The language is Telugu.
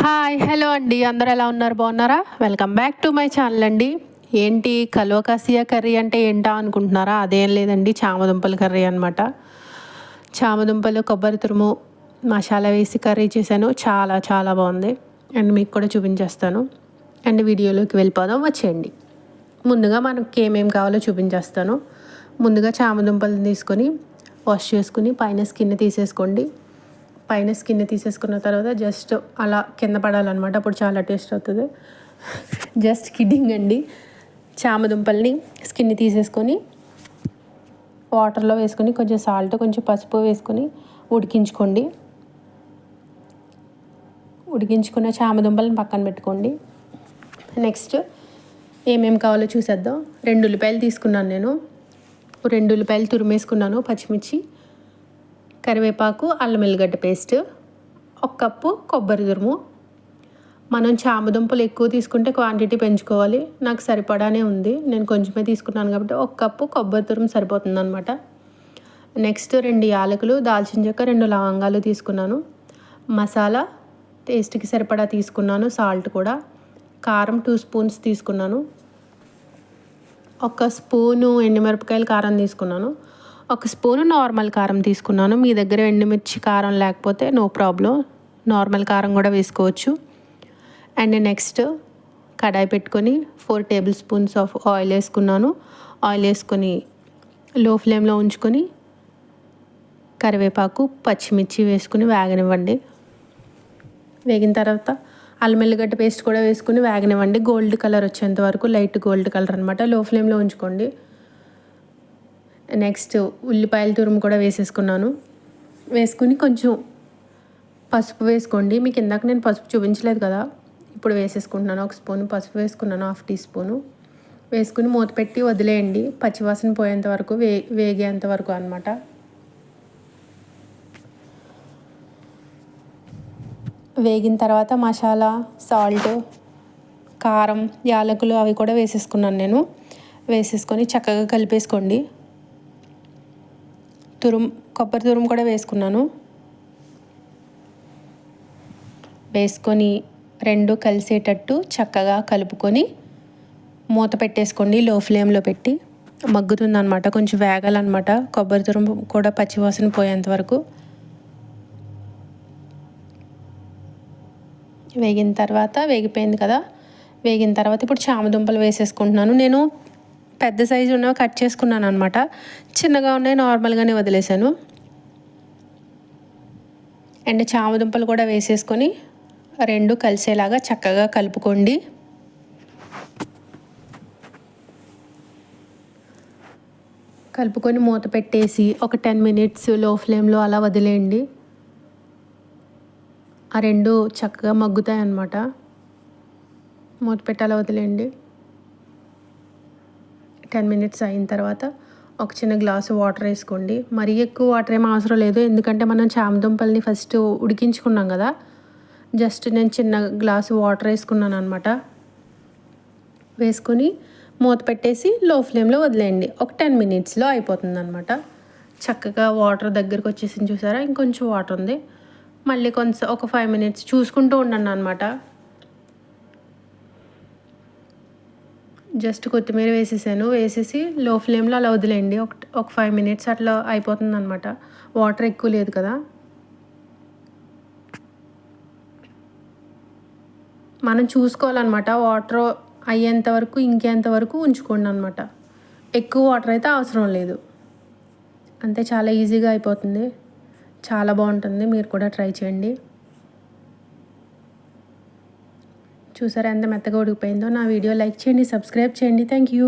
హాయ్ హలో అండి, అందరూ ఎలా ఉన్నారు? బాగున్నారా? Welcome back to my channel అండి. ఏంటి కలోకాసియా కర్రీ అంటే ఏంటా అనుకుంటున్నారా? అదేం లేదండి, చామదుంపల కర్రీ అనమాట. చామదుంపలు కొబ్బరి తురుము మసాలా వేసి కర్రీ చేశాను. చాలా చాలా బాగుంది అండ్ మీకు కూడా చూపించేస్తాను. అండ్ వీడియోలోకి వెళ్ళిపోదాం, వచ్చేయండి. ముందుగా మనకి ఏమేమి కావాలో చూపించేస్తాను. ముందుగా చామదుంపలను తీసుకొని వాష్ చేసుకుని పైన స్కిన్ తీసేసుకోండి. పైన స్కిన్ తీసేసుకున్న తర్వాత జస్ట్ అలా కింద పడాలన్నమాట, అప్పుడు చాలా టేస్ట్ అవుతుంది. జస్ట్ కిడ్డింగ్ అండి. చామదుంపల్ని స్కిన్ తీసేసుకొని వాటర్లో వేసుకొని కొంచెం సాల్ట్ కొంచెం పసుపు వేసుకొని ఉడికించుకోండి. ఉడికించుకున్న చామదుంపలను పక్కన పెట్టుకోండి. నెక్స్ట్ ఏమేమి కావాలో చూసేద్దాం. 2 ఉల్లిపాయలు తీసుకున్నాను నేను. 2 ఉల్లిపాయలు తురిమేసుకున్నాను. పచ్చిమిర్చి, కరివేపాకు, అల్లం ఎల్లిగడ్డ పేస్ట్, 1 కప్పు కొబ్బరి తురుము. మనం చామదుంపలు ఎక్కువ తీసుకుంటే క్వాంటిటీ పెంచుకోవాలి. నాకు సరిపడానే ఉంది, నేను కొంచెమే తీసుకున్నాను కాబట్టి 1 కప్పు కొబ్బరి తురుము సరిపోతుంది అనమాట. నెక్స్ట్ 2 యాలకులు, దాల్చిన చెక్క, 2 లవంగాలు తీసుకున్నాను. మసాలా టేస్ట్కి సరిపడా తీసుకున్నాను. సాల్ట్ కూడా. కారం 2 స్పూన్స్ తీసుకున్నాను. 1 స్పూను ఎండుమిరపకాయల కారం తీసుకున్నాను. 1 స్పూను నార్మల్ కారం తీసుకున్నాను. మీ దగ్గర ఎండుమిర్చి కారం లేకపోతే నో ప్రాబ్లం, నార్మల్ కారం కూడా వేసుకోవచ్చు. అండ్ నెక్స్ట్ కడాయి పెట్టుకొని 4 టేబుల్ స్పూన్స్ ఆఫ్ ఆయిల్ వేసుకున్నాను. ఆయిల్ వేసుకొని లో ఫ్లేమ్లో ఉంచుకొని కరివేపాకు, పచ్చిమిర్చి వేసుకుని వేగనివ్వండి. వేగిన తర్వాత అల్లం ఎల్లిగడ్డ పేస్ట్ కూడా వేసుకుని వేగనివ్వండి. గోల్డ్ కలర్ వచ్చేంత వరకు, లైట్ గోల్డ్ కలర్ అనమాట. లో ఫ్లేమ్లో ఉంచుకోండి. నెక్స్ట్ ఉల్లిపాయల తురుము కూడా వేసేసుకున్నాను. వేసుకుని కొంచెం పసుపు వేసుకోండి. మీకు ఇందాక నేను పసుపు చూపించలేదు కదా, ఇప్పుడు వేసేసుకుంటున్నాను. 1 స్పూన్ పసుపు వేసుకున్నాను, 1/2 టీ స్పూను వేసుకుని మూత పెట్టి వదిలేయండి. పచ్చివాసన పోయేంత వరకు, వేగేంత వరకు అనమాట. వేగిన తర్వాత మసాలా, సాల్ట్, కారం, యాలకులు అవి కూడా వేసేసుకున్నాను నేను. వేసేసుకొని చక్కగా కలిపేసుకోండి. కొబ్బరి తురుము కూడా వేసుకున్నాను. వేసుకొని 2 కలిసేటట్టు చక్కగా కలుపుకొని మూత పెట్టేసుకోండి. లో ఫ్లేమ్లో పెట్టి మగ్గుతుందన్నమాట, కొంచెం వేగాలన్నమాట. కొబ్బరి తురుము కూడా పచ్చివాసన పోయేంత వరకు వేగిన తర్వాత, వేగిపోయింది కదా, వేగిన తర్వాత ఇప్పుడు చామదుంపలు వేసేసుకుంటున్నాను. నేను పెద్ద సైజు ఉన్నవి కట్ చేసుకున్నాను అనమాట. చిన్నగా ఉన్నాయి నార్మల్గానే వదిలేసాను. అండ్ చామదుంపలు కూడా వేసేసుకొని 2 కలిసేలాగా చక్కగా కలుపుకోండి. కలుపుకొని మూత పెట్టేసి ఒక 10 మినిట్స్ లో ఫ్లేమ్లో అలా వదిలేయండి. ఆ 2 చక్కగా మగ్గుతాయి అన్నమాట. మూత పెట్టి అలా వదిలేయండి. 10 మినిట్స్ అయిన తర్వాత ఒక చిన్న గ్లాసు వాటర్ వేసుకోండి. మరీ ఎక్కువ వాటర్ ఏం అవసరం లేదు, ఎందుకంటే మనం చామదుంపల్ని ఫస్ట్ ఉడికించుకున్నాం కదా. జస్ట్ నేను చిన్న గ్లాసు వాటర్ వేసుకున్నాను అనమాట. వేసుకొని మూత పెట్టేసి లో ఫ్లేమ్లో వదిలేయండి. ఒక 10 మినిట్స్లో అయిపోతుంది అనమాట. చక్కగా వాటర్ దగ్గరకు వచ్చేసింది, చూసారా? ఇంకొంచెం వాటర్ ఉంది. మళ్ళీ కొంచెం ఒక 5 మినిట్స్ చూసుకుంటూ ఉండండి అనమాట. జస్ట్ కొత్తిమీర వేసేసాను. వేసేసి లో ఫ్లేమ్లో అలా వదిలేయండి. ఒక 5 మినిట్స్ అట్లా అయిపోతుంది అనమాట. వాటర్ ఎక్కువ లేదు కదా. మనం చూసుకోవాలన్నమాట, వాటర్ అయ్యేంత వరకు, ఇంకేంత వరకు ఉంచుకోండి అనమాట. ఎక్కువ వాటర్ అయితే అవసరం లేదు. అంతే, చాలా ఈజీగా అయిపోతుంది. చాలా బాగుంటుంది, మీరు కూడా ట్రై చేయండి. చూసారా ఎంత మెత్తగా ఉడికిపోయిందో? నా వీడియో లైక్ చేయండి, సబ్స్క్రైబ్ చేయండి. Thank you.